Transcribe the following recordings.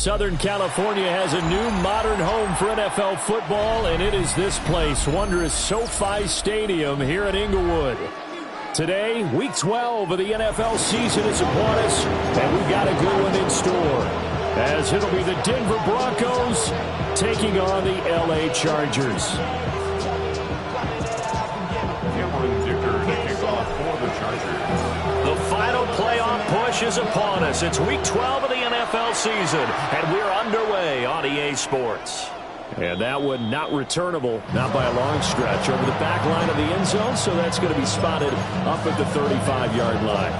Southern California has a new modern home for NFL football, and it is this place, wondrous SoFi Stadium here in Inglewood. Today, Week 12 of the NFL season is upon us, and we've got a good one in store, as it'll be the Denver Broncos taking on the LA Chargers. The final playoff push is upon us. It's Week 12 of the NFL season, and we're underway on EA Sports. And that one not returnable, not by a long stretch, over the back line of the end zone, so that's going to be spotted up at the 35-yard line.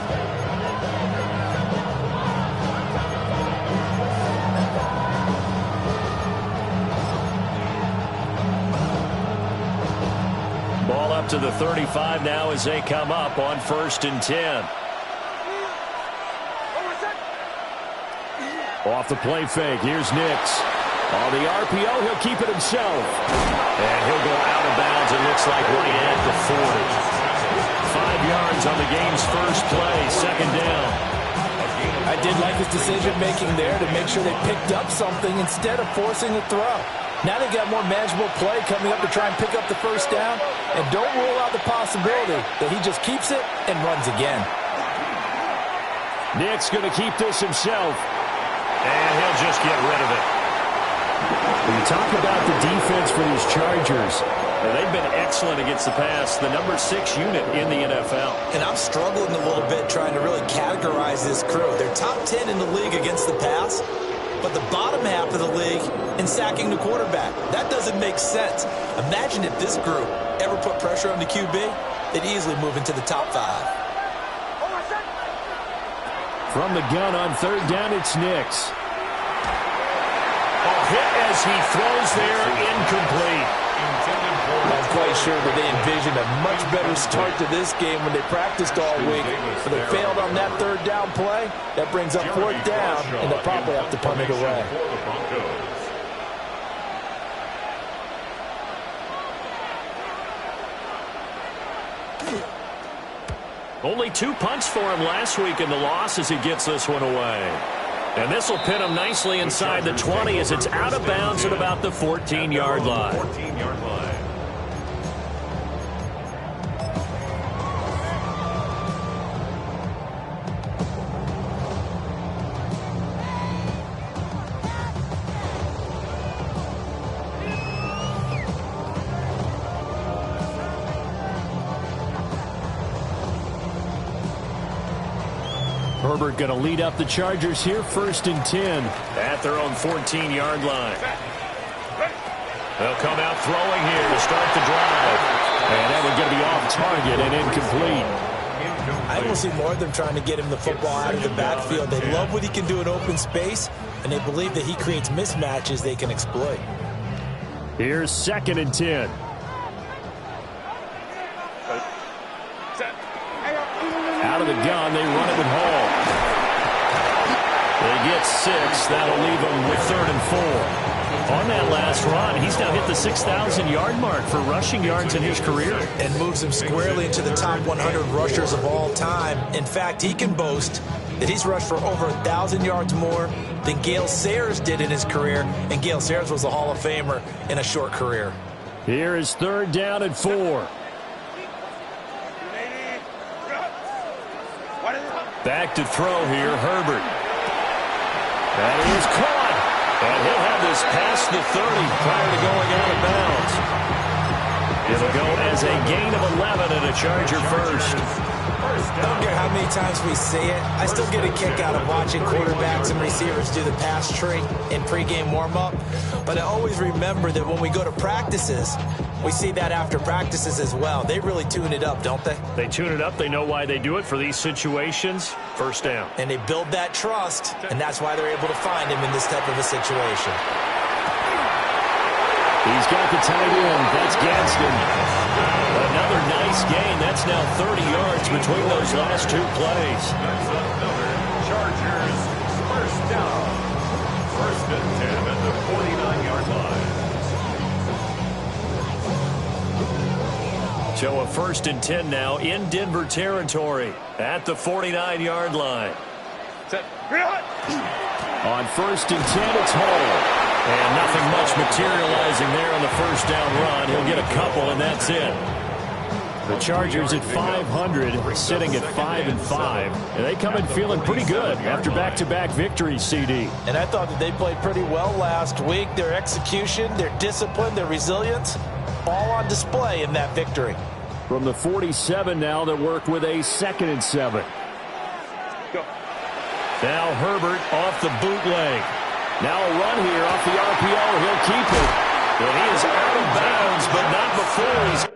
Ball up to the 35 now as they come up on 1st and 10. Off the play fake, here's Nix. On the RPO, he'll keep it himself. And he'll go out of bounds, it looks like right at the 40. 5 yards on the game's first play, 2nd down. I did like his decision-making there to make sure they picked up something instead of forcing the throw. Now they got more manageable play coming up to try and pick up the 1st down. And don't rule out the possibility that he just keeps it and runs again. Nick's going to keep this himself. And he'll just get rid of it. When you talk about the defense for these Chargers, they've been excellent against the pass, the number 6 unit in the NFL. And I'm struggling a little bit trying to really categorize this crew. They're top 10 in the league against the pass, but the bottom half of the league in sacking the quarterback. That doesn't make sense. Imagine if this group ever put pressure on the QB, they'd easily move into the top 5. From the gun on 3rd down, it's Nix. Hit as he throws there, incomplete. I'm quite sure that they envisioned a much better start to this game when they practiced all week. But they failed on that 3rd down play. That brings up 4th down, and they'll probably have to punt it away. Only 2 punts for him last week in the loss as he gets this one away. And this will pin him nicely inside the 20 as it's out of bounds at about the 14-yard line. Herbert going to lead up the Chargers here, 1st and 10 at their own 14-yard line. They'll come out throwing here to start the drive. And that one's going to be off target and incomplete. I will see more of them trying to get him the football out of the backfield. They love what he can do in open space, and they believe that he creates mismatches they can exploit. Here's 2nd and 10. Out of the gun, they run it with Hall. They get 6. That'll leave them with 3rd and 4. On that last run, he's now hit the 6,000-yard mark for rushing yards in his career. And moves him squarely into the top 100 rushers of all time. In fact, he can boast that he's rushed for over 1,000 yards more than Gale Sayers did in his career. And Gale Sayers was a Hall of Famer in a short career. Here is 3rd down and 4. Back to throw here, Herbert. That is caught. And he'll have this past the 30 prior to going out of bounds. It'll go as a gain of 11 and a Charger first. I don't care how many times we say it, I still get a kick out of watching quarterbacks and receivers do the pass tree in pregame warm-up. But I always remember that when we go to practices, we see that after practices as well. They really tune it up, don't they? They tune it up. They know why they do it for these situations. 1st down. And they build that trust, and that's why they're able to find him in this type of a situation. He's got the tight end. That's Gadsden. Another nice gain. That's now 30 yards between those last 2 plays. Chargers, 1st down. 1st and 10 at the 49-yard line. So a 1st and 10 now in Denver territory at the 49-yard line. Set. On 1st and 10, it's Hall. And nothing much materializing there on the first down run. He'll get a couple, and that's it. The Chargers at 500, sitting at 5-5. And they come in feeling pretty good after back-to-back victories, CD. And I thought that they played pretty well last week. Their execution, their discipline, their resilience, all on display in that victory. From the 47 now, that work with a 2nd and 7. Go. Now Herbert off the bootleg. Now a run here off the RPO. He'll keep it. And he is out of bounds, but not before he's...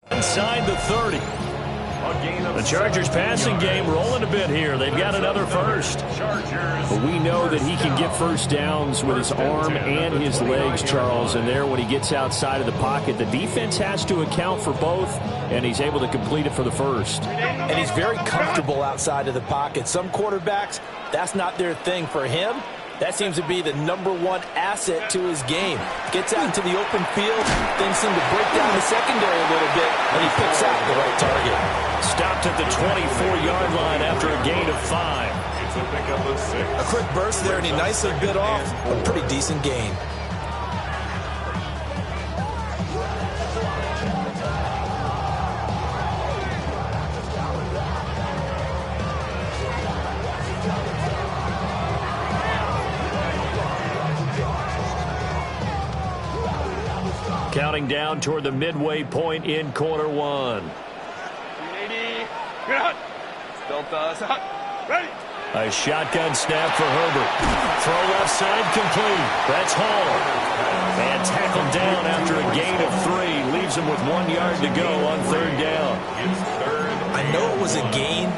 Inside the 30. The Chargers passing game rolling a bit here. They've got another first. But we know that he can get first downs with his arm and his legs, Charles. And there, when he gets outside of the pocket, the defense has to account for both, and he's able to complete it for the first. And he's very comfortable outside of the pocket. Some quarterbacks, that's not their thing. For him, that seems to be the #1 asset to his game. Gets out into the open field, things seem to break down the secondary a little bit, and he picks out the right target. Stopped at the 24-yard line after a gain of 5. A quick burst there, and he nicely bit off a pretty decent gain. Counting down toward the midway point in quarter one. 380. Ready. A shotgun snap for Herbert. Throw left side complete. That's Hall. And tackled down after a gain of 3. Leaves him with 1 yard to go on third down. I know it was a gain,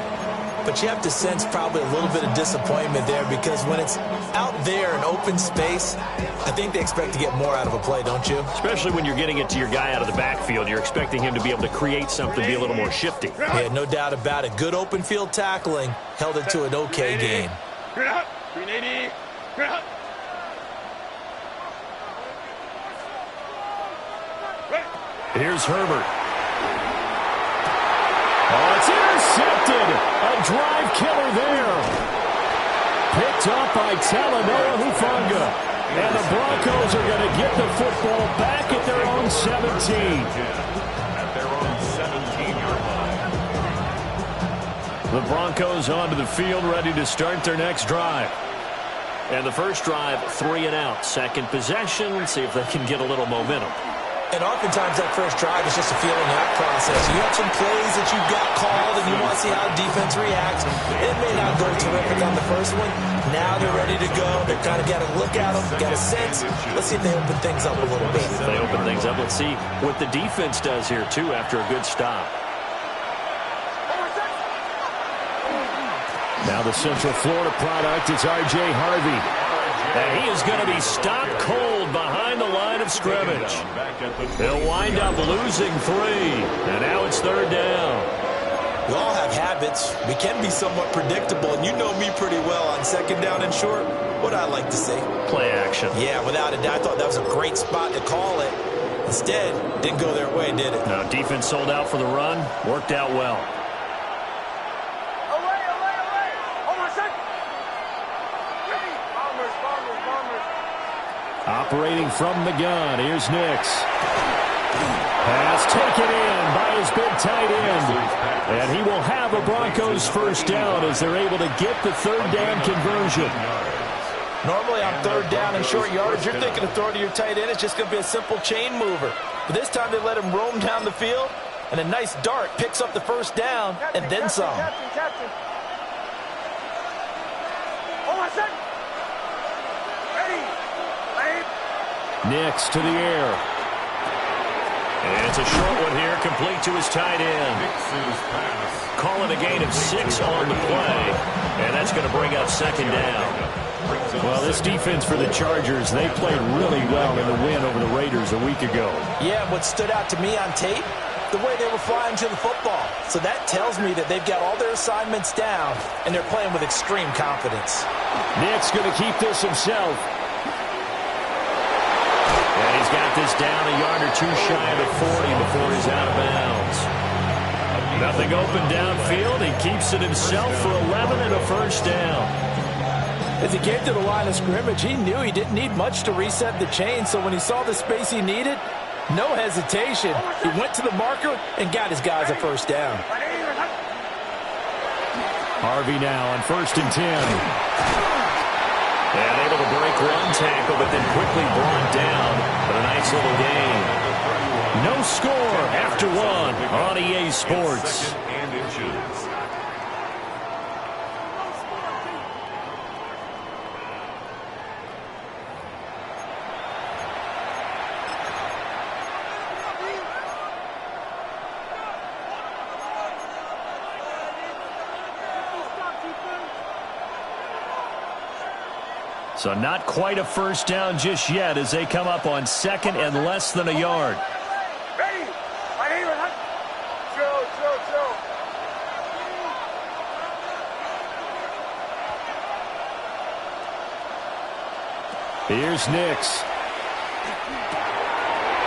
but you have to sense probably a little bit of disappointment there because when it's out there in open space, I think they expect to get more out of a play, don't you? Especially when you're getting it to your guy out of the backfield. You're expecting him to be able to create something, be a little more shifty. Yeah, no doubt about it. Good open field tackling held it to an okay gain. 380. Here's Herbert. Oh, it's intercepted. A drive killer there. Picked up by Talanoa Hufanga. And the Broncos are going to get the football back at their own 17. At their own 17-yard line. The Broncos onto the field, ready to start their next drive. And the first drive, 3 and out. Second possession, see if they can get a little momentum. And oftentimes that first drive is just a feeling out process. You have some plays that you've got called and you want to see how the defense reacts. It may not go terrific on the first one. Now they're ready to go. They've kind of got to look at them, got a sense. Let's see if they open things up a little bit. If they open things up, let's see what the defense does here, too, after a good stop. Now the Central Florida product, it's R.J. Harvey. And he is going to be stopped cold behind the line of scrimmage. He'll wind up losing 3. And now it's third down. We all have habits. We can be somewhat predictable. And you know me pretty well on second down and short. What I like to say? Play action. Yeah, without a doubt. I thought that was a great spot to call it. Instead, didn't go their way, did it? Now, defense sold out for the run. Worked out well. Operating from the gun, here's Nix. Pass taken in by his big tight end. And he will have a Broncos first down as they're able to get the third down conversion. Normally on third down and short yardage, you're thinking of throwing to your tight end. It's just going to be a simple chain mover. But this time they let him roam down the field, and a nice dart picks up the first down and then some. Captain. Hold on a second. Nix to the air. And it's a short one here, complete to his tight end. Call it a gain of 6 on the play, and that's going to bring up second down. Well, this defense for the Chargers, they played really well in the win over the Raiders a week ago. Yeah, what stood out to me on tape, the way they were flying to the football. So that tells me that they've got all their assignments down, and they're playing with extreme confidence. Nix going to keep this himself. And he's got this down a yard or 2 shy of the 40 before he's out of bounds. Nothing open downfield. He keeps it himself for 11 and a first down. As he came to the line of scrimmage, he knew he didn't need much to reset the chain. So when he saw the space he needed, no hesitation. He went to the marker and got his guys a first down. Harvey now on 1st and 10. And able to break one tackle, but then quickly brought down. But a nice little gain. No score after 1 on EA Sports. So not quite a first down just yet as they come up on 2nd and less than a yard. Ready. Chill. Here's Nix.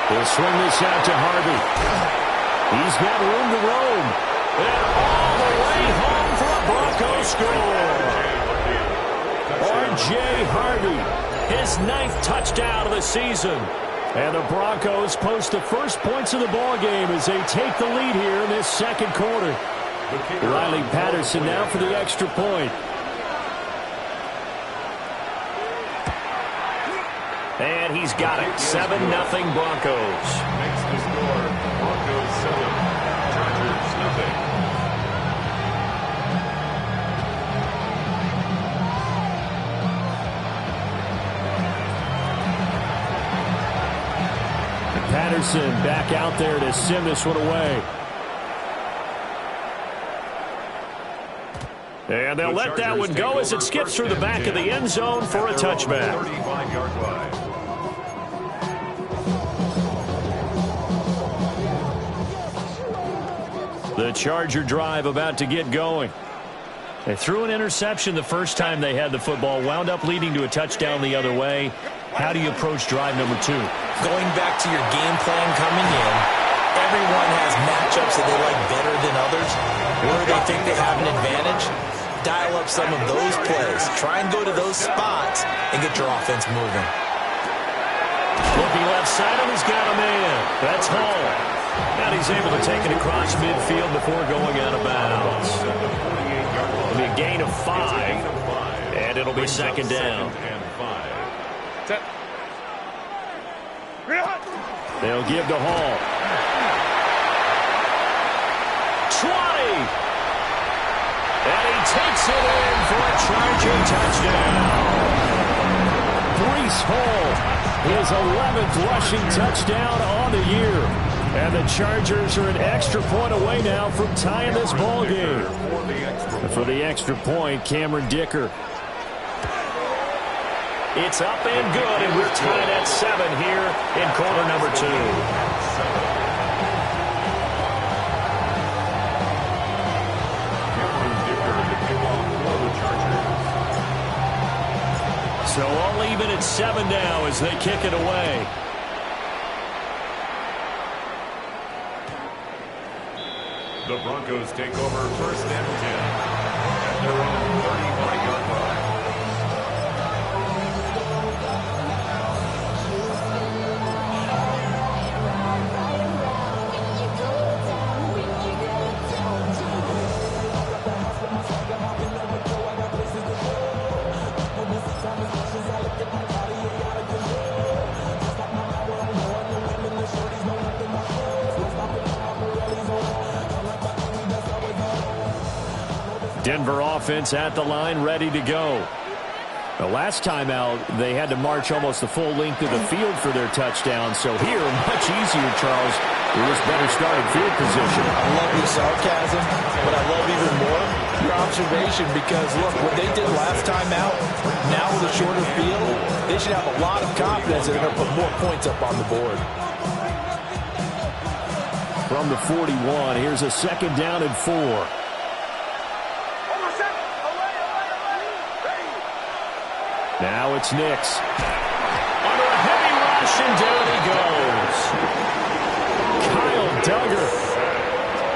He'll swing this out to Harvey. He's got room to roam. And all the way home for a Broncos score. R.J. Harvey, his 9th touchdown of the season. And the Broncos post the first points of the ballgame as they take the lead here in this second quarter. Riley Patterson now for the extra point. And he's got it. 7-0 Broncos. Makes the score Broncos 7, Chargers nothing. Patterson back out there to send this one away. And they'll let that one go as it skips through the back of the end zone for a touchback. 35-yard line. The Charger drive about to get going. They threw an interception the first time they had the football, wound up leading to a touchdown the other way. How do you approach drive number 2? Going back to your game plan coming in, everyone has matchups that they like better than others. Where they think they have an advantage, dial up some of those plays. Try and go to those spots and get your offense moving. Looking left side, and he's got a man. That's Hall. And he's able to take it across midfield before going out of bounds. It'll be a gain of 5, and it'll be second down. They'll give to Hall. 20. And he takes it in for a Charger touchdown. Breece Hall, his 11th rushing touchdown on the year. And the Chargers are an extra point away now from tying this ball game. For the extra point, Cameron Dicker. It's up and good, and we're tied at 7 here in quarter number 2. So all even at 7 now as they kick it away. The Broncos take over 1st and 10 at their own 35-yard line. Denver offense at the line, ready to go. The last time out, they had to march almost the full length of the field for their touchdown. So here, much easier, Charles, with this better starting field position. I love your sarcasm, but I love even more your observation because, look, what they did last time out, now with a shorter field, they should have a lot of confidence that they're going to put more points up on the board. From the 41, here's a 2nd down and 4. Now it's Nix. Under a heavy rush, and down he goes. Kyle Duggar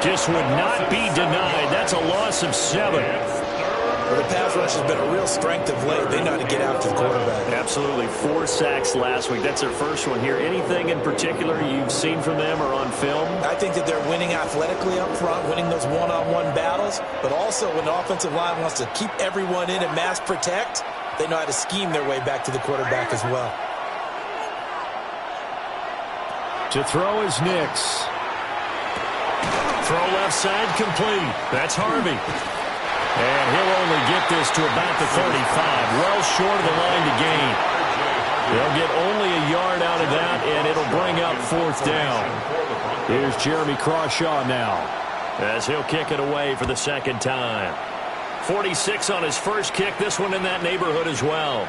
just would not be denied. That's a loss of 7. Well, the pass rush has been a real strength of late. They know how to get after the quarterback. Absolutely. 4 sacks last week. That's their first one here. Anything in particular you've seen from them or on film? I think that they're winning athletically up front, winning those one-on-one battles, but also when the offensive line wants to keep everyone in and mass protect, they know how to scheme their way back to the quarterback as well. To throw is Nix. Throw left side complete. That's Harvey. And he'll only get this to about the 35. Well short of the line to gain. They'll get only a yard out of that, and it'll bring up 4th down. Here's Jeremy Crawshaw now, as he'll kick it away for the 2nd time. 46 on his first kick. This one in that neighborhood as well.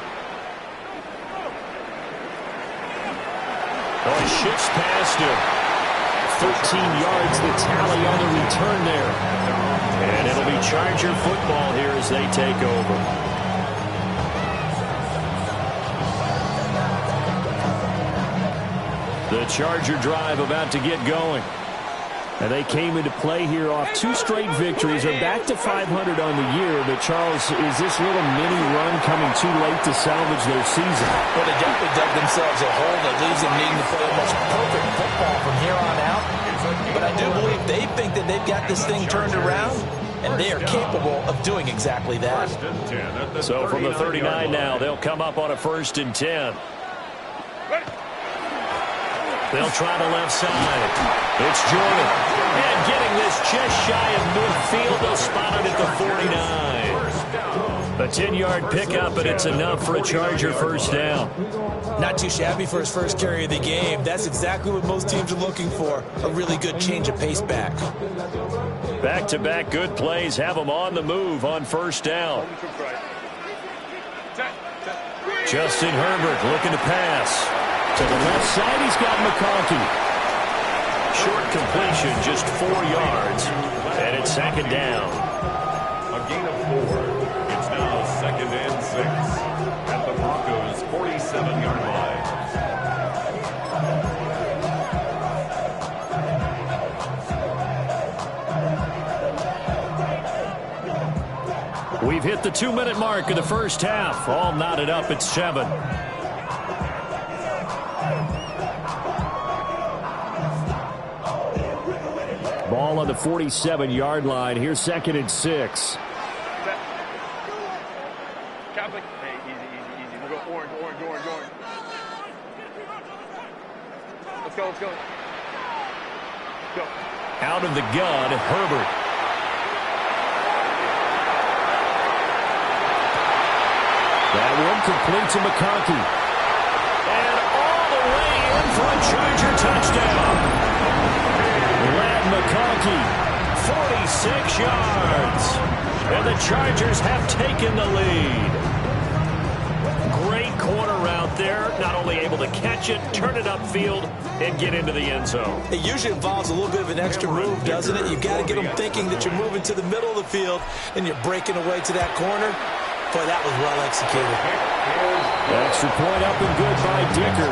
Oh, he shifts past him. 13 yards the tally on the return there. And it'll be Charger football here as they take over. The Charger drive about to get going. And they came into play here off 2 straight victories. They're back to 500 on the year. But, Charles, is this little mini run coming too late to salvage their season? Well, they definitely dug themselves a hole that leaves them needing to play almost perfect football from here on out. But I do believe they think that they've got this thing turned around, and they are capable of doing exactly that. So from the 39 now, they'll come up on a 1st and 10. They'll try the left side. It's Jordan. And getting this just shy of midfield. They'll spot it at the 49. A 10-yard pickup, but it's enough for a Charger first down. Not too shabby for his first carry of the game. That's exactly what most teams are looking for. A really good change of pace back. Back-to-back good plays have them on the move on first down. Justin Herbert looking to pass. To the left side, he's got McConkey. Short completion, just 4 yards. And it's second down. A gain of 4. It's now 2nd and 6 at the Broncos' 47-yard line. We've hit the 2-minute mark of the first half. All knotted up at 7. Ball on the 47-yard line. Here's 2nd and 6. Catholic. Hey, easy. We'll go orange. Let's go. Go. Out of the gun, Herbert. That one complete to McConkey. And all the way in for a Charger touchdown. Lad McConkey, 46 yards. And the Chargers have taken the lead. Great corner route there. Not only able to catch it, turn it upfield, and get into the end zone. It usually involves a little bit of an extra move, doesn't it? You've got to get them thinking that you're moving to the middle of the field and you're breaking away to that corner. Boy, that was well executed. Extra point up and good by Dicker.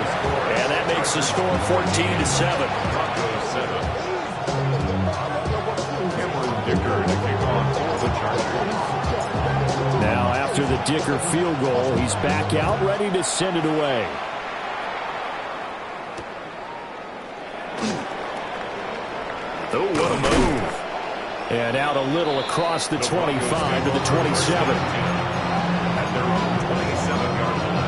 And that makes the score 14-7. Now after the Dicker field goal, he's back out, ready to send it away. Oh, what a move. And out a little across the 25 to the 27. At their own 27-yard line.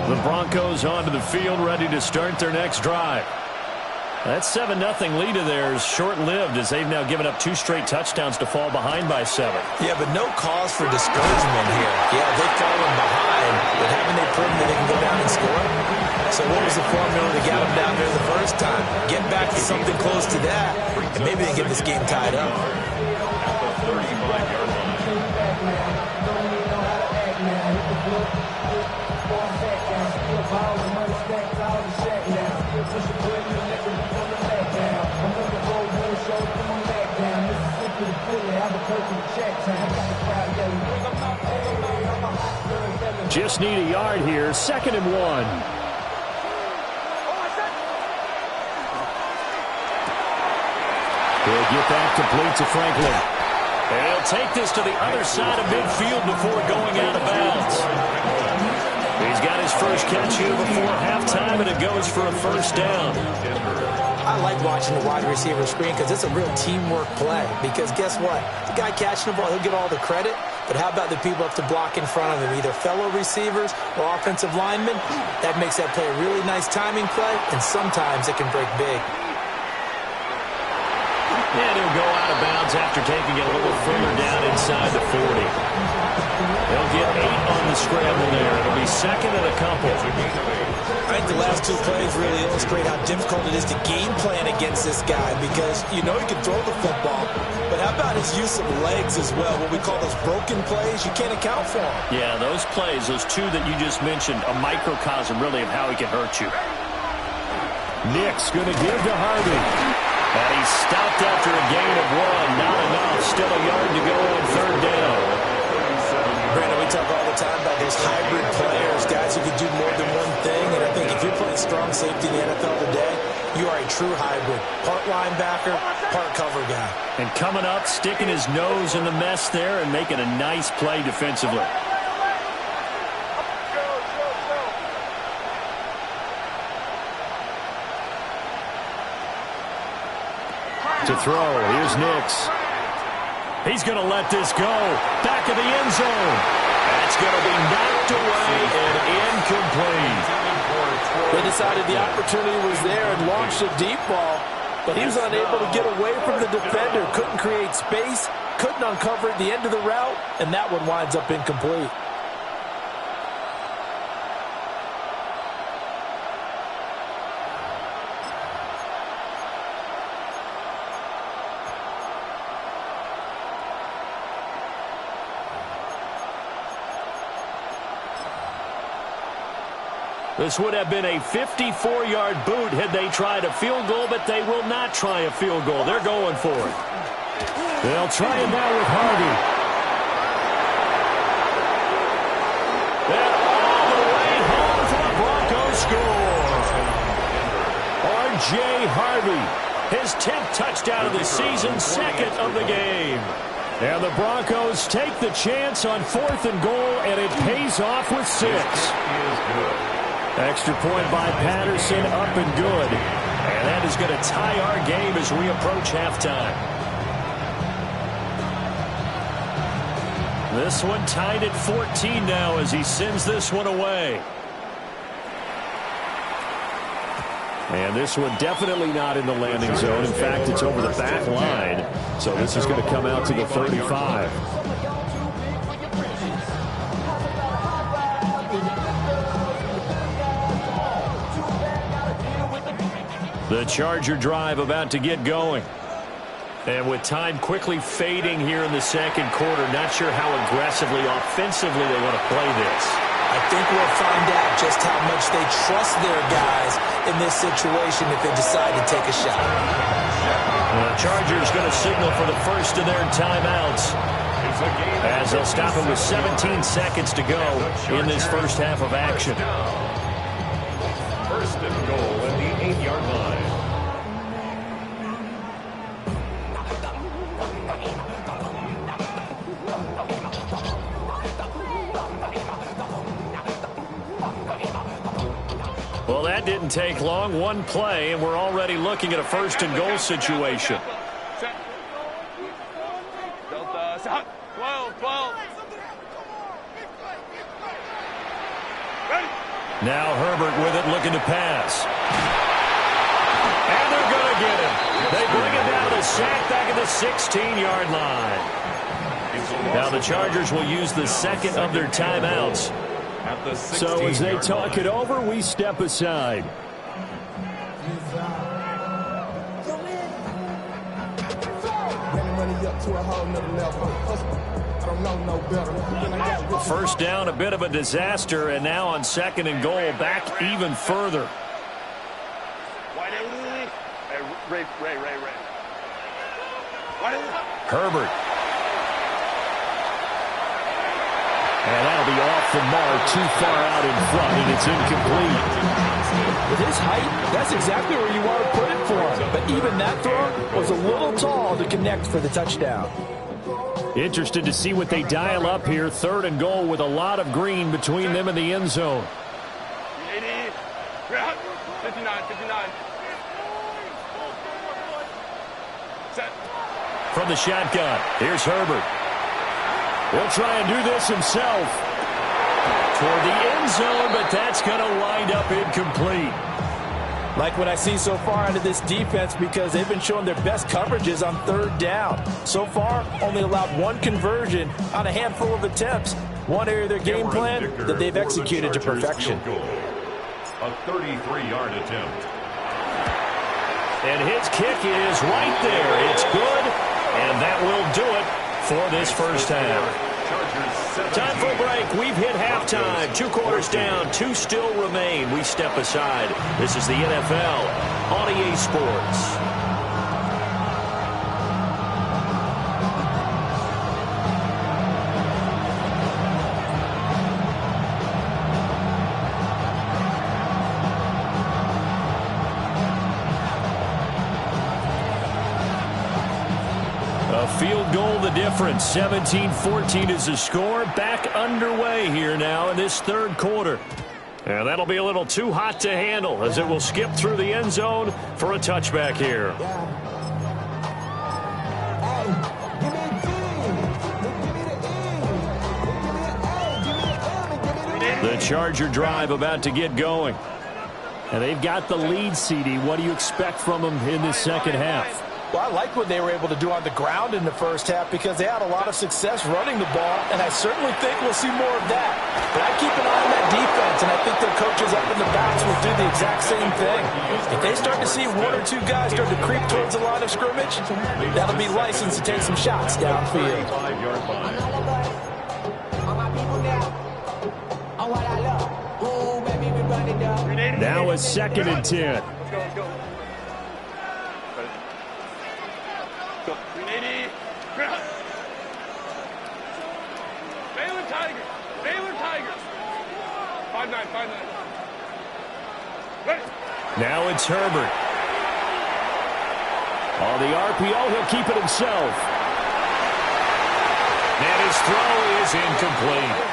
The Broncos onto the field, ready to start their next drive. That 7-0 lead of theirs short-lived as they've now given up 2 straight touchdowns to fall behind by 7. Yeah, but no cause for discouragement here. Yeah, they've fallen behind, but haven't they proven that they can go down and score? So what was the formula that got them down there the first time? Get back to something close to that, and maybe they get this game tied up. At the 35-yard Just need a yard here. 2nd and 1. He'll get that complete to Franklin. And he'll take this to the other side of midfield before going out of bounds. He's got his first catch here before halftime, and it goes for a first down. I like watching the wide receiver screen because it's a real teamwork play. Because guess what? The guy catching the ball, he'll get all the credit. But how about the people up to block in front of him, either fellow receivers or offensive linemen? That makes that play a really nice timing play, and sometimes it can break big. And he'll go out of bounds after taking it a little further down inside the 40. They'll get 8 on the scramble there. It'll be 2nd and a couple. I think the last 2 plays really illustrate how difficult it is to game plan against this guy because you know he can throw the football, but how about his use of legs as well? What we call those broken plays, you can't account for them. Yeah, those plays, those 2 that you just mentioned, a microcosm really of how he can hurt you. Nick's going to give to Harvey. And he's stopped after a gain of 1. Not enough. Still a yard to go on 3rd down. Brandon, we talk all the time about those hybrid players, guys who can do more than one thing. And I think if you're playing strong safety in the NFL today, you are a true hybrid. Part linebacker, part cover guy. And coming up, sticking his nose in the mess there and making a nice play defensively. To throw, here's Nix. He's going to let this go. Back of the end zone. That's going to be knocked away and incomplete. They decided the opportunity was there and launched a deep ball, but he was unable to get away from the defender. Couldn't create space, couldn't uncover at the end of the route, and that one winds up incomplete. This would have been a 54-yard boot had they tried a field goal, but they will not try a field goal. They're going for it. They'll try it now with Harvey. And all the way home for the Broncos score. R.J. Harvey, his 10th touchdown of the season, second of the game. And the Broncos take the chance on 4th and goal, and it pays off with 6. Extra point by Patterson, up and good. And that is going to tie our game as we approach halftime. This one tied at 14 now as he sends this one away. And this one definitely not in the landing zone. In fact, it's over the back line. So this is going to come out to the 35. The Charger drive about to get going. And with time quickly fading here in the second quarter, not sure how aggressively, offensively they want to play this. I think we'll find out just how much they trust their guys in this situation if they decide to take a shot. The Chargers going to signal for the first of their timeouts, as they'll stop it with 17 seconds to go in this first half of action. First and goal at the 8-yard line. Well, that didn't take long. One play, and we're already looking at a first and goal situation. Delta, 12. Ready? Now Herbert with it, looking to pass. And they're going to get him. They bring him down to the sack back at the 16-yard line. Now the Chargers will use the second of their timeouts. So as they talk it over, we step aside. First down, a bit of a disaster, and now on second and goal, back even further. Ray. Herbert. And that'll be off the mark, too far out in front, and it's incomplete. With his height, that's exactly where you want to put it for him. But even that throw was a little tall to connect for the touchdown. Interested to see what they dial up here. Third and goal with a lot of green between them and the end zone. 80. 59. Set. From the shotgun, here's Herbert. He'll try and do this himself. Toward the end zone, but that's going to wind up incomplete. Like what I see so far out of this defense, because they've been showing their best coverages on third down. So far, only allowed one conversion on a handful of attempts. One area of their game plan that they've executed to perfection. A 33-yard attempt. And his kick is right there. It's good, and that will do it for this first half. Time for a break. We've hit halftime. 2 quarters down. 2 still remain. We step aside. This is the NFL on EA Sports. Field goal the difference. 17-14 is the score. Back underway here now in this third quarter. And that'll be a little too hot to handle as it will skip through the end zone for a touchback here. a Charger drive about to get going. And they've got the lead, CD. What do you expect from them in this second half? Well, I like what they were able to do on the ground in the first half because they had a lot of success running the ball, and I certainly think we'll see more of that. But I keep an eye on that defense, and I think their coaches up in the backs will do the exact same thing. If they start to see one or two guys start to creep towards the line of scrimmage, that'll be licensed to take some shots downfield. Now a 2nd and 10. Let's go, let's go. Go. 380. Baylor Tigers. Baylor Tigers. 5-9, 5-9. Ready. Now it's Herbert. On the RPO, he'll keep it himself. And his throw is incomplete.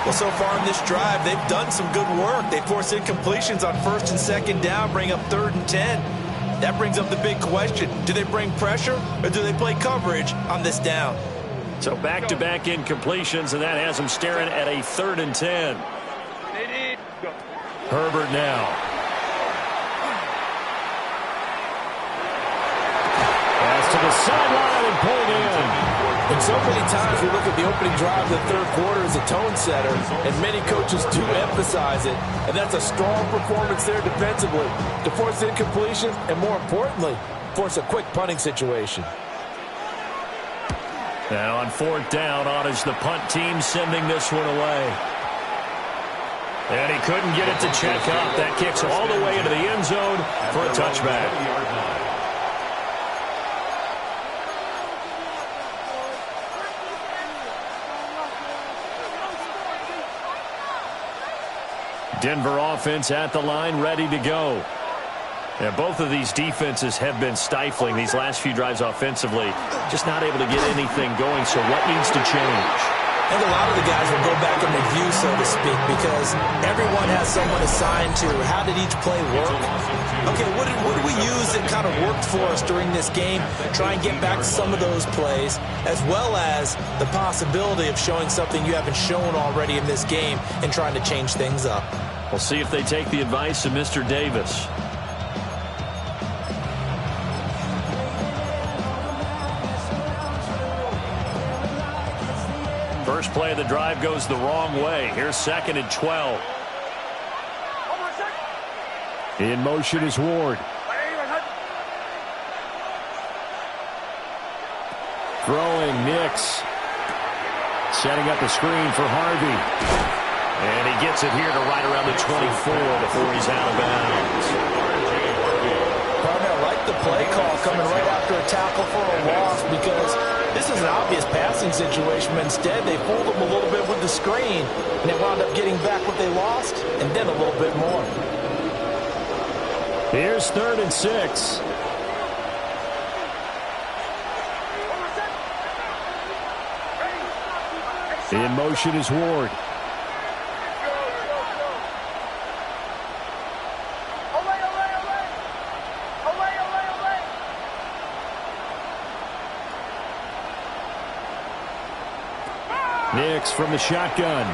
Well, so far in this drive, they've done some good work. They force incompletions on 1st and 2nd down, bring up 3rd and 10. That brings up the big question. Do they bring pressure or do they play coverage on this down? So back-to-back incompletions, and that has them staring at a 3rd and 10. 380. Go. Herbert now. Pass to the sideline and pulled in. And so many times we look at the opening drive of the 3rd quarter as a tone setter, and many coaches do emphasize it. And that's a strong performance there defensively to force incompletion and, more importantly, force a quick punting situation. Now on 4th down, on is the punt team sending this one away. And he couldn't get it to check up. That kicks all the way into the end zone for a touchback. Denver offense at the line, ready to go. And both of these defenses have been stifling these last few drives offensively. Just not able to get anything going, so what needs to change? I think a lot of the guys will go back and review, so to speak, because everyone has someone assigned to how did each play work. Okay, what did we use that kind of worked for us during this game? Try and get back to some of those plays, as well as the possibility of showing something you haven't shown already in this game and trying to change things up. We'll see if they take the advice of Mr. Davis. First play of the drive goes the wrong way. Here's 2nd and 12. In motion is Ward. Throwing, Nix. Setting up the screen for Harvey. And he gets it here to right around the 24 before he's out of bounds. Partner, I like the play call coming right after a tackle for a loss because this is an obvious passing situation, but instead they fooled them a little bit with the screen, and they wound up getting back what they lost and then a little bit more. Here's 3rd and 6. In motion is Ward. Nix from the shotgun.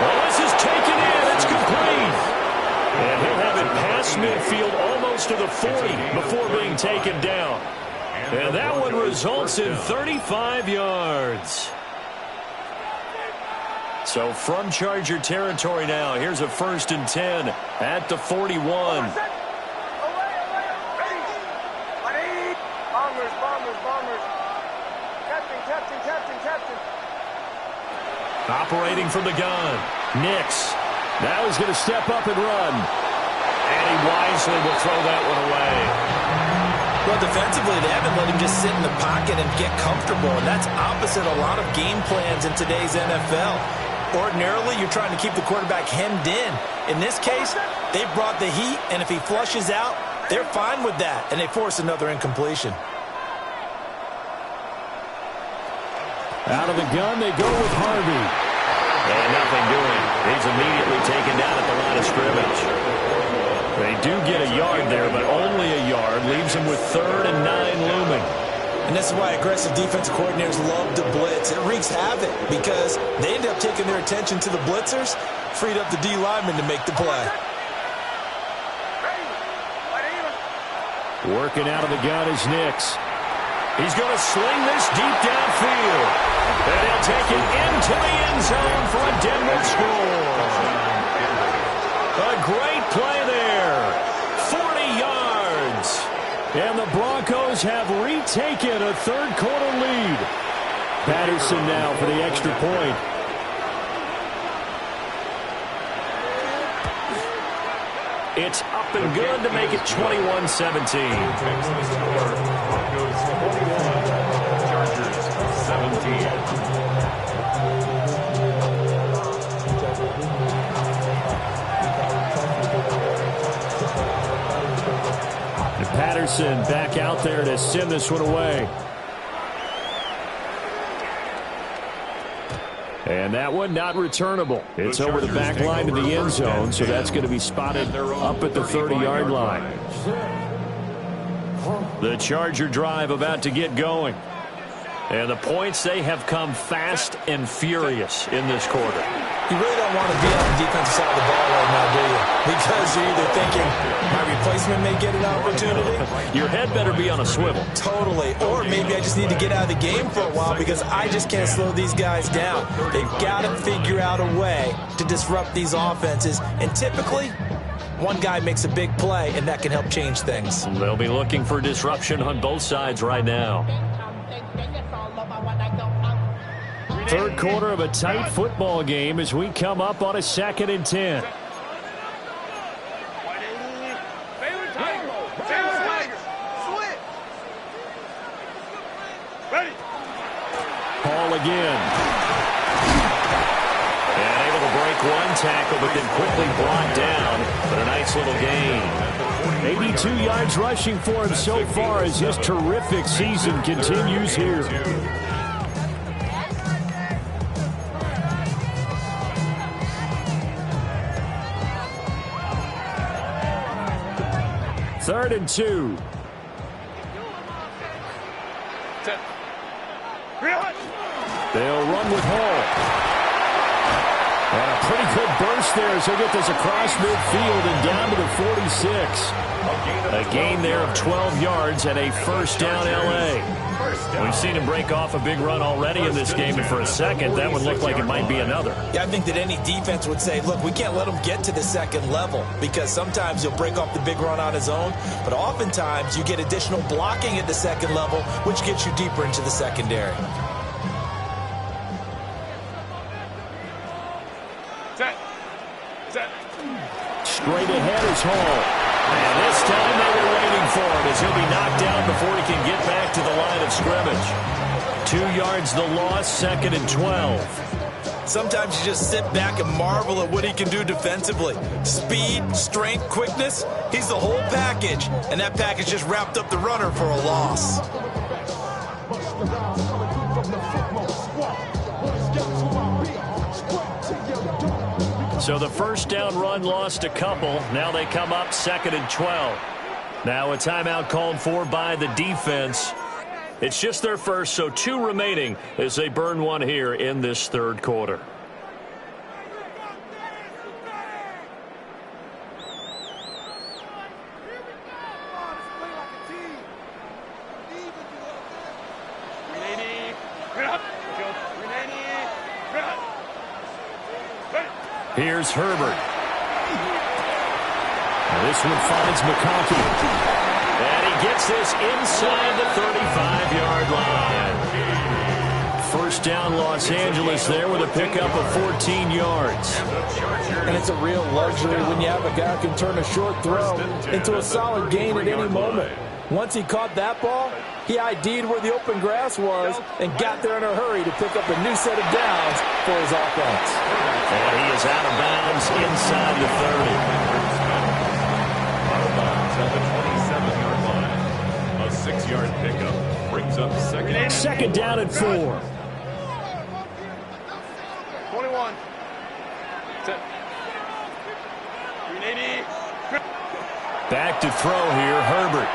Well, this is taken in. It's complete. And he'll have it past midfield almost to the 40 before being taken down. And that one results in 35 yards. So from Charger territory now, here's a 1st and 10 at the 41. Operating from the gun. Nix. Now he's going to step up and run. And he wisely will throw that one away. Well, defensively, they haven't let him just sit in the pocket and get comfortable, and that's opposite a lot of game plans in today's NFL. Ordinarily, you're trying to keep the quarterback hemmed in. In this case, they brought the heat, and if he flushes out, they're fine with that, and they force another incompletion. Out of the gun, they go with Harvey. And nothing doing. He's immediately taken down at the line of scrimmage. They do get a yard there, but only a yard. Leaves him with 3rd and 9 looming. And this is why aggressive defensive coordinators love to blitz. It wreaks havoc because they end up taking their attention to the blitzers, freed up the D lineman to make the play. Working out of the gun is Nix. He's going to sling this deep downfield. And he'll take it into the end zone for a Denver score. A great play there. 40 yards. And the Broncos have retaken a third-quarter lead. Patterson now for the extra point. It's up and good to make it 21-17. Broncos 41, Chargers 17. Patterson back out there to send this one away. And that one not returnable. It's over the back line to the end zone, so that's going to be spotted up at the 30-yard line. The Charger drive about to get going. And the points, they have come fast and furious in this quarter. You really don't want to be on the defensive side of the ball right now, do you? Because you're either thinking my replacement may get an opportunity. Your head better be on a swivel. Totally. Or maybe I just need to get out of the game for a while because I just can't slow these guys down. They've got to figure out a way to disrupt these offenses. And typically, one guy makes a big play, and that can help change things. They'll be looking for disruption on both sides right now. Third quarter of a tight football game as we come up on a 2nd and 10. Hall again. And able to break one tackle, but then quickly brought down. But a nice little gain. 82 yards rushing for him so far as his terrific season continues here. Third and 2. They'll run with Hall. And a pretty good burst there as he'll get this across midfield and down to the 46. A gain there of 12 yards and a first down L.A. We've seen him break off a big run already in this game, and for a second, that would look like it might be another. Yeah, I think that any defense would say, look, we can't let him get to the second level because sometimes he'll break off the big run on his own, but oftentimes you get additional blocking at the second level, which gets you deeper into the secondary. Straight ahead is Hall. And this time they were waiting for him as he'll be knocked down before he can get back to the line of scrimmage. 2 yards the loss, 2nd and 12. Sometimes you just sit back and marvel at what he can do defensively. Speed, strength, quickness, he's the whole package. And that package just wrapped up the runner for a loss. So the first down run lost a couple. Now they come up 2nd and 12. Now a timeout called for by the defense. It's just their first, so 2 remaining as they burn one here in this third quarter. Here's Herbert. This one finds McConkey. And he gets this inside the 35-yard line. First down Los Angeles there with a pickup of 14 yards. And it's a real luxury when you have a guy who can turn a short throw into a solid gain at any moment. Once he caught that ball, he ID'd where the open grass was and got there in a hurry to pick up a new set of downs for his offense. And he is out of bounds inside the 30. Out of bounds at the 27-yard line. A 6-yard pickup brings up second down and 4. 21. Set. 380. Back to throw here, Herbert.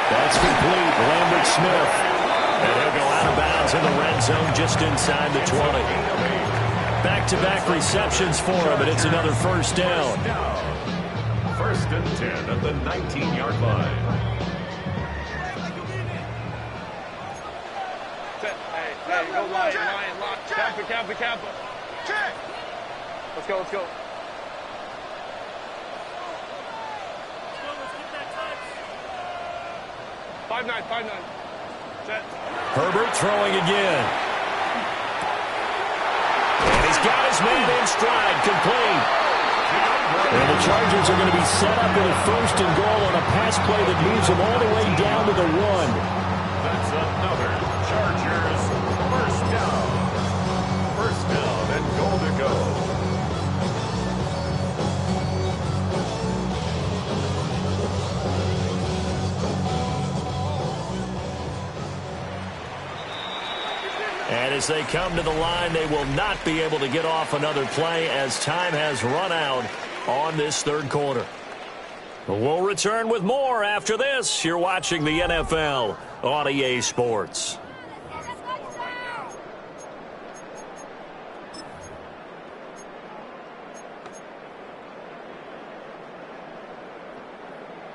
That's complete. Lambert Smith. And he'll go out of bounds in the red zone just inside the 20. Back-to-back receptions for him, and it's another first down. First and 10 at the 19-yard line. Hey, go Lion, lock. Kappa. Check. Let's go. Let's get that touch. 5-9. Set. Herbert throwing again. And he's got his man in stride, complete. And the Chargers are going to be set up with a first and goal on a pass play that moves them all the way down to the 1. That's another Chargers first down. First down and goal to go. And as they come to the line, they will not be able to get off another play as time has run out on this third quarter. We'll return with more after this. You're watching the NFL on EA Sports.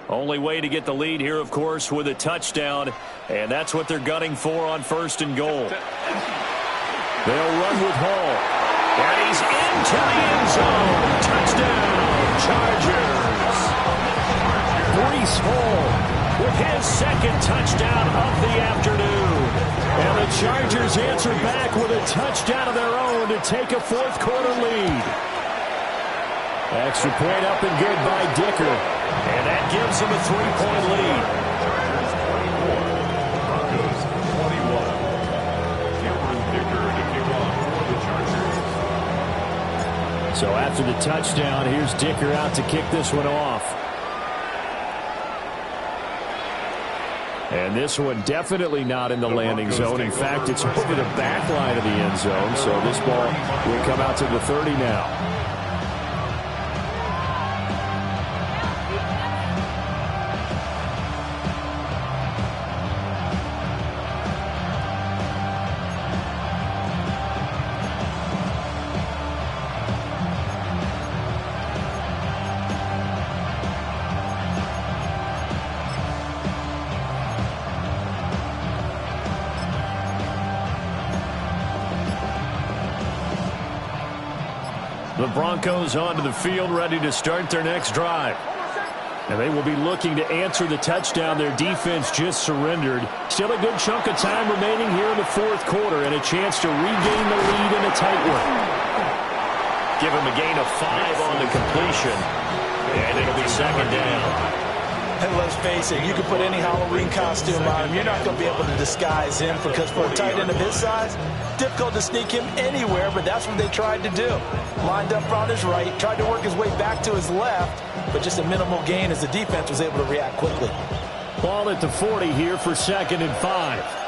Only way to get the lead here, of course, with a touchdown, and that's what they're gunning for on first and goal. They'll run with Hall, and he's into the end zone. Touchdown, Chargers. Breece Hall with his second touchdown of the afternoon. And the Chargers answer back with a touchdown of their own to take a fourth quarter lead. Extra point up and good by Dicker. And that gives them a 3-point lead. Chargers 24, Broncos 21. Cameron Dicker to kick off for the Chargers. So after the touchdown, here's Dicker out to kick this one off. And this one definitely not in the landing zone. In fact, it's over the back line of the end zone. So this ball will come out to the 30 now. The Broncos onto the field, ready to start their next drive. And they will be looking to answer the touchdown their defense just surrendered. Still a good chunk of time remaining here in the fourth quarter and a chance to regain the lead in a tight one. Give him a gain of 5 on the completion. And it'll be second down. And let's face it, you can put any Halloween costume on him. You're not going to be able to disguise him because for a tight end of his size, difficult to sneak him anywhere, but that's what they tried to do. Lined up on his right, tried to work his way back to his left, but just a minimal gain as the defense was able to react quickly. Ball at the 40 here for second and 5.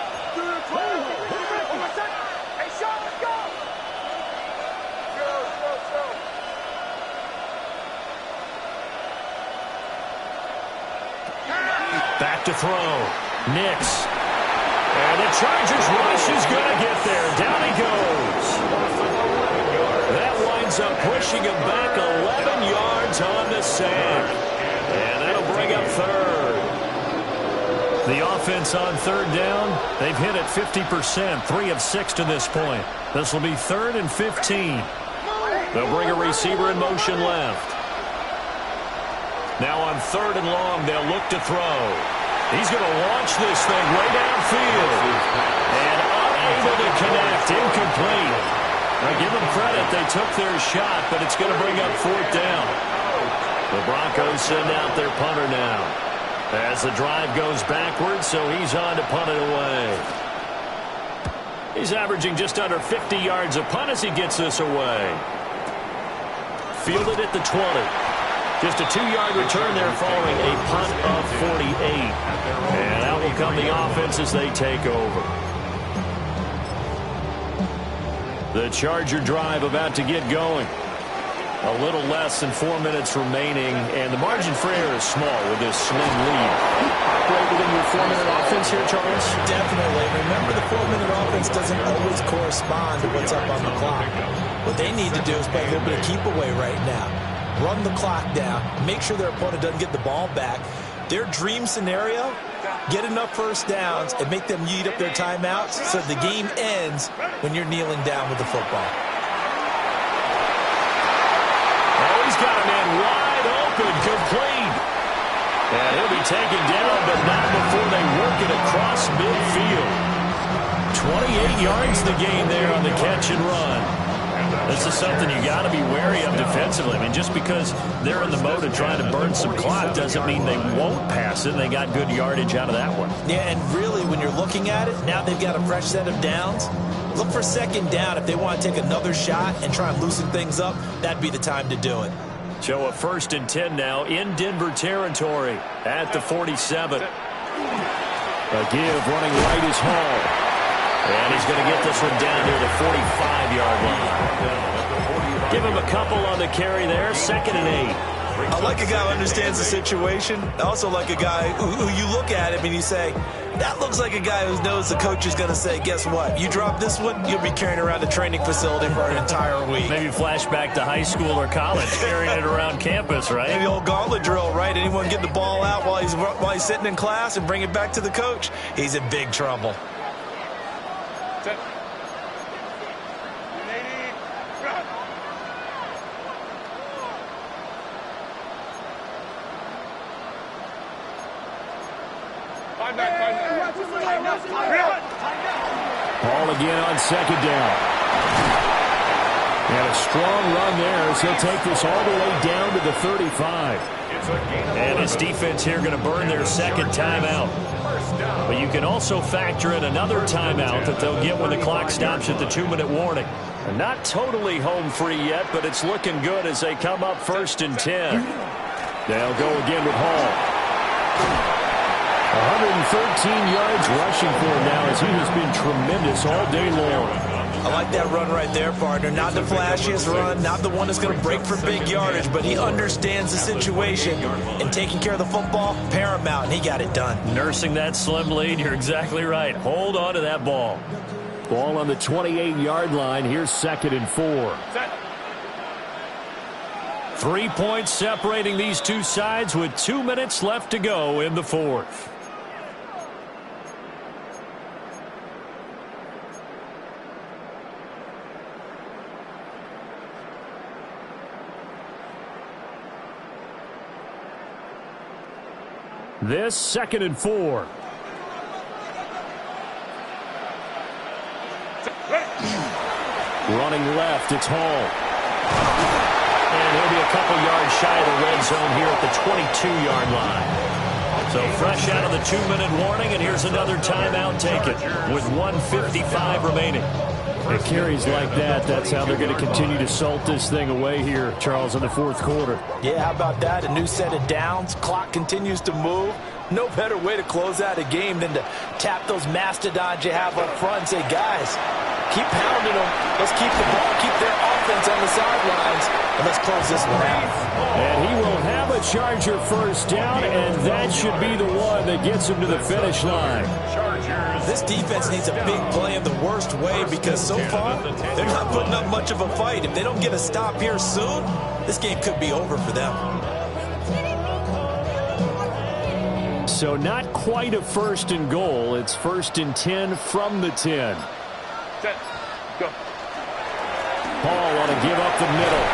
Back to throw. Nix. And the Chargers rush is going to get there. Down he goes. That winds up pushing him back 11 yards on the sack. And that'll bring up third. The offense on third down, they've hit it 50%, 3 of 6 to this point. This will be 3rd and 15. They'll bring a receiver in motion left. Now on 3rd and long, they'll look to throw. He's going to launch this thing way downfield. And unable to connect, incomplete. Now give them credit, they took their shot, but it's going to bring up 4th down. The Broncos send out their punter now. As the drive goes backwards, so he's on to punt it away. He's averaging just under 50 yards a punt as he gets this away. Fielded at the 20. Just a 2-yard return there following a punt of 48. And out will come the offense as they take over. The Charger drive about to get going. A little less than 4 minutes remaining, and the margin for error is small with this slim lead. Operate within your 4-minute offense here, Charles? Definitely. Remember, the 4-minute offense doesn't always correspond to what's up on the clock. What they need to do is play a little bit of keep away right now. Run the clock down. Make sure their opponent doesn't get the ball back. Their dream scenario, get enough first downs and make them eat up their timeouts so the game ends when you're kneeling down with the football. Oh, he's got a man wide open, complete. And he'll be taken down, but not before they work it across midfield. 28 yards the gain there on the catch and run. This is something you got to be wary of defensively. I mean, just because they're in the mode of trying to burn some clock doesn't mean they won't pass it. They got good yardage out of that one. Yeah, and really, when you're looking at it, now they've got a fresh set of downs. Look for second down. If they want to take another shot and try and loosen things up, that'd be the time to do it. So a 1st and 10 now in Denver territory at the 47. A give running right is Hall. And he's going to get this one down near the 45-yard line. Give him a couple on the carry there. 2nd and 8. I like a guy who understands the situation. I also like a guy who you look at him and you say, that looks like a guy who knows the coach is going to say, guess what? You drop this one, you'll be carrying around a training facility for an entire week. Maybe flashback to high school or college, carrying it around campus, right? Maybe the old gauntlet drill, right? Anyone get the ball out while he's sitting in class and bring it back to the coach? He's in big trouble. Set. 5 back. Ball again on 2nd down. And a strong run there as he'll take this all the way down to the 35. And his defense here going to burn their 2nd timeout. But you can also factor in another timeout that they'll get when the clock stops at the 2-minute warning. And not totally home free yet, but it's looking good as they come up 1st and 10. They'll go again with Hall. 113 yards rushing for him now as he has been tremendous all day long. I like that run right there, partner. Not the flashiest run, not the one that's going to break for big yardage, but he understands the situation, and taking care of the football, paramount, and he got it done. Nursing that slim lead, you're exactly right. Hold on to that ball. Ball on the 28-yard line. Here's 2nd and 4. 3 points separating these two sides with 2 minutes left to go in the 4th. This 2nd and 4. Running left, it's Hall. And he'll be a couple yards shy of the red zone here at the 22-yard line. So fresh out of the 2-minute warning, and here's another timeout taken with 1:55 remaining. It carries like that. That's how they're going to continue to salt this thing away here, Charles, in the 4th quarter. Yeah, how about that? A new set of downs. Clock continues to move. No better way to close out a game than to tap those mastodons you have up front and say, guys, keep pounding them. Let's keep the ball, keep their offense on the sidelines, and let's close this one out. And he will have a Charger 1st down, and that should be the one that gets him to the finish line. This defense needs a big play in the worst way because so far they're not putting up much of a fight. If they don't get a stop here soon, this game could be over for them. So not quite a 1st and goal. It's 1st and 10 from the 10. Set. Go. Hall want to give up the middle.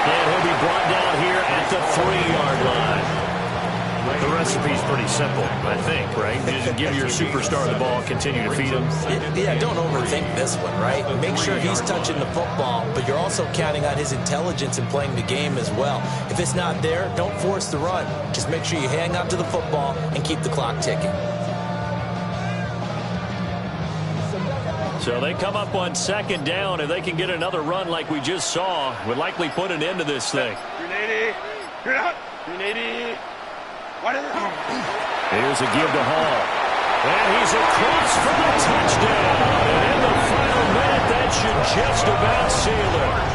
And he'll be brought down here at the 3-yard line. The recipe's pretty simple, I think, right? Just give your superstar the ball, continue to feed him. Yeah, don't overthink this one, right? Make sure he's touching the football, but you're also counting on his intelligence in playing the game as well. If it's not there, don't force the run. Just make sure you hang on to the football and keep the clock ticking. So they come up on 2nd down. If they can get another run like we just saw, would likely put an end to this thing. You're out. 380. Here's a give to Hall. And he's across for the touchdown. And in the final minute, that should just about seal it.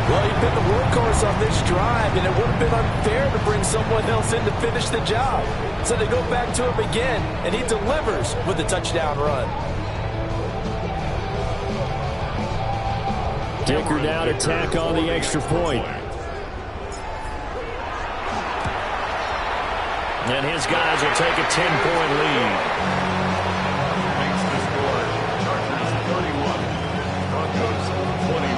Well, you've been the workhorse on this drive, and it would have been unfair to bring someone else in to finish the job. So they go back to him again, and he delivers with a touchdown run. Dicker down to tack on the extra point. And his guys will take a 10-point lead. Makes the score. Chargers 31. Broncos 21.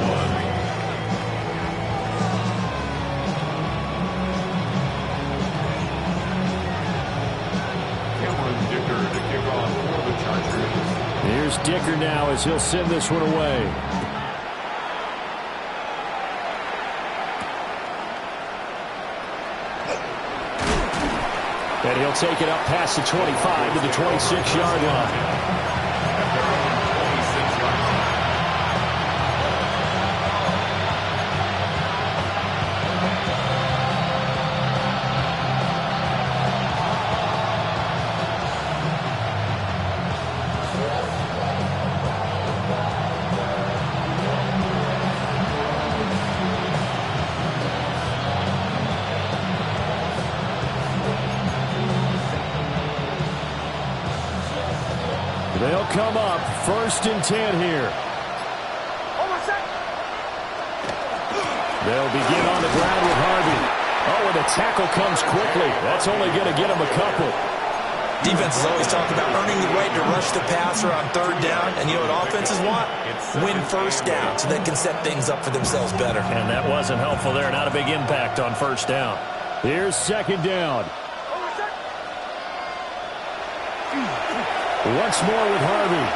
Cameron Dicker to kick off for the Chargers. Here's Dicker now as he'll send this one away. And he'll take it up past the 25 to the 26-yard line. They'll come up 1st and 10 here. They'll begin on the ground with Harvey. Oh, and the tackle comes quickly. That's only going to get him a couple. Defense is always talking about earning the right to rush the passer on 3rd down. And you know what offenses want? Win 1st down so they can set things up for themselves better. And that wasn't helpful there. Not a big impact on 1st down. Here's 2nd down. Once more with Harvey.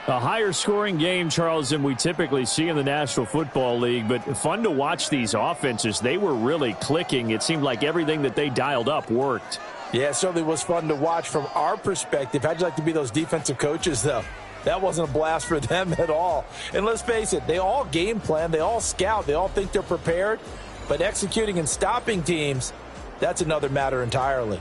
A higher scoring game, Charles, than we typically see in the National Football League, but fun to watch these offenses. They were really clicking. It seemed like everything that they dialed up worked. Yeah, it certainly was fun to watch from our perspective. How'd you like to be those defensive coaches, though? That wasn't a blast for them at all. And let's face it, they all game plan, they all scout, they all think they're prepared. But executing and stopping teams, that's another matter entirely.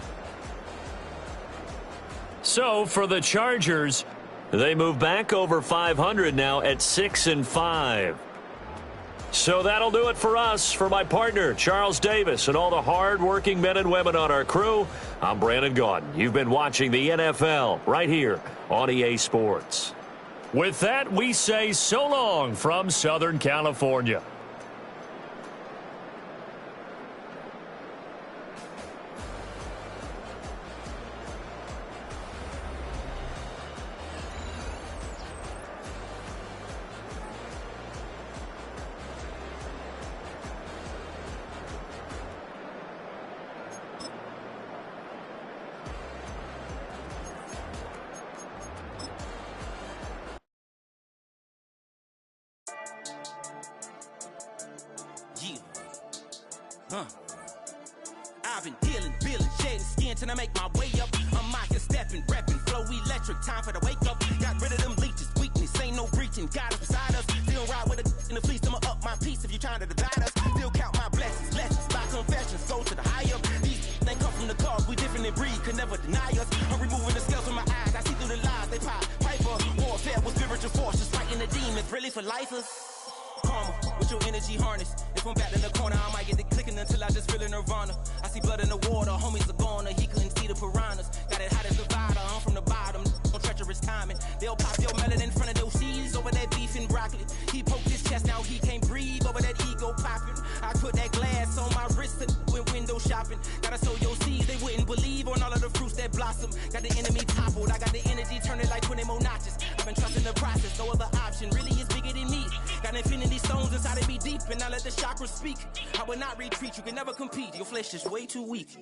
So for the Chargers, they move back over 500 now at 6-5. So that'll do it for us. For my partner, Charles Davis, and all the hard-working men and women on our crew, I'm Brandon Gaudin. You've been watching the NFL right here on EA Sports. With that, we say so long from Southern California. I've been dealing, billing, shedding skin till I make my way up. I'm out here stepping, repping, flow electric, time for the wake up. Got rid of them leeches, weakness, ain't no breaching. Got us beside us, still ride with a in the fleece. I'ma up my piece if you trying to divide us. Still count my blessings, lessons, by confessions, go to the high up. These they come from the cause, we different in breed, could never deny us. I'm removing the scales from my eyes, I see through the lies they pop. Piper, warfare with spiritual forces, fighting the demons, really for lifers. Karma, with your energy harness. If I'm back in the corner, I might get it clicking until I just feel a nirvana. I see blood in the water, homies are gone, he couldn't see the piranhas. Got it hot as Nevada, I'm from the bottom, no treacherous timing. They'll pop your melon in front of those seeds over that beef and broccoli. He poked his chest, now he can't breathe over that ego popping. I put that glass on my wrist and went window shopping. Gotta sow your seeds, they wouldn't believe on all of the fruits that blossom. Got the enemy toppled, I got the energy turning like 20 more notches. I've been trusting the process, no other option really is bigger than me. Got infinity stones inside of me deep, and I let the chakras speak. I will not retreat, you can never compete, your flesh is way too weak.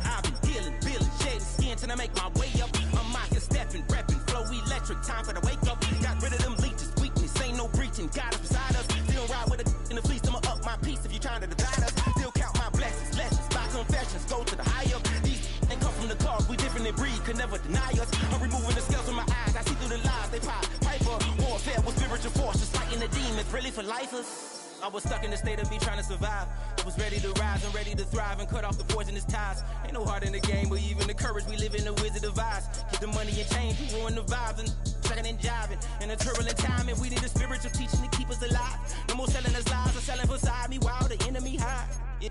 I've been dealing, billing, shedding skin till I make my way up. I'm out here stepping, repping, flow electric, time for the wake up. Got rid of them leeches, weakness, ain't no breaching, got us beside us. Still ride with a in the fleece, I'ma up my piece if you trying to divide us. Still count my blessings, lessons, by confessions, go to the high up. These ain't come from the cause, we different in breed, could never deny us. I'm removing the scales from my eyes, I see through the lies they pop. Piper, warfare with spiritual forces, fighting the demons, really for lifers. I was stuck in the state of me trying to survive. I was ready to rise and ready to thrive and cut off the poisonous ties. Ain't no heart in the game, but even the courage we live in the wizard of eyes. Get the money and change, we ruin the vibes and sucking and jiving. In a turbulent time, and we need a spiritual teaching to keep us alive. No more selling us lies or selling beside me while the enemy hide.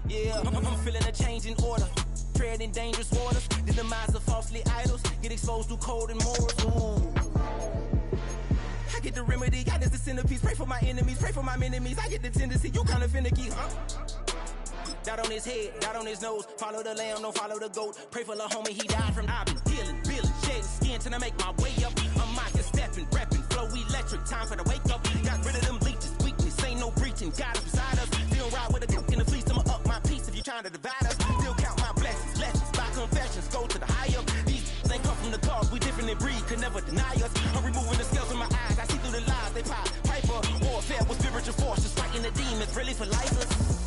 Yeah, I'm feeling a change in order. Treading dangerous waters, the demise of falsely idols. Get exposed through code and morals. Ooh. I get the remedy, God is the centerpiece. Pray for my enemies, pray for my enemies. I get the tendency, you kinda finicky, huh? Dot on his head, dot on his nose. Follow the lamb, don't follow the goat. Pray for the homie, he died from. I've been dealing, shedding skin till I make my way up. I'm mocking, stepping, repping, flow electric. Time for the wake up. Got rid of them leeches, weakness, ain't no breaching. God is beside us. Still ride with a cook in the fleece. I'ma up my piece if you trying to divide us. Still count my blessings, lessons by confessions. Go to the high up. These ain't come from the cause, we different in breed, could never deny us. I'm removing the scales from my eyes. I see through the lies they pop. Piper, warfare with spiritual forces, fighting the demons, really for lifers.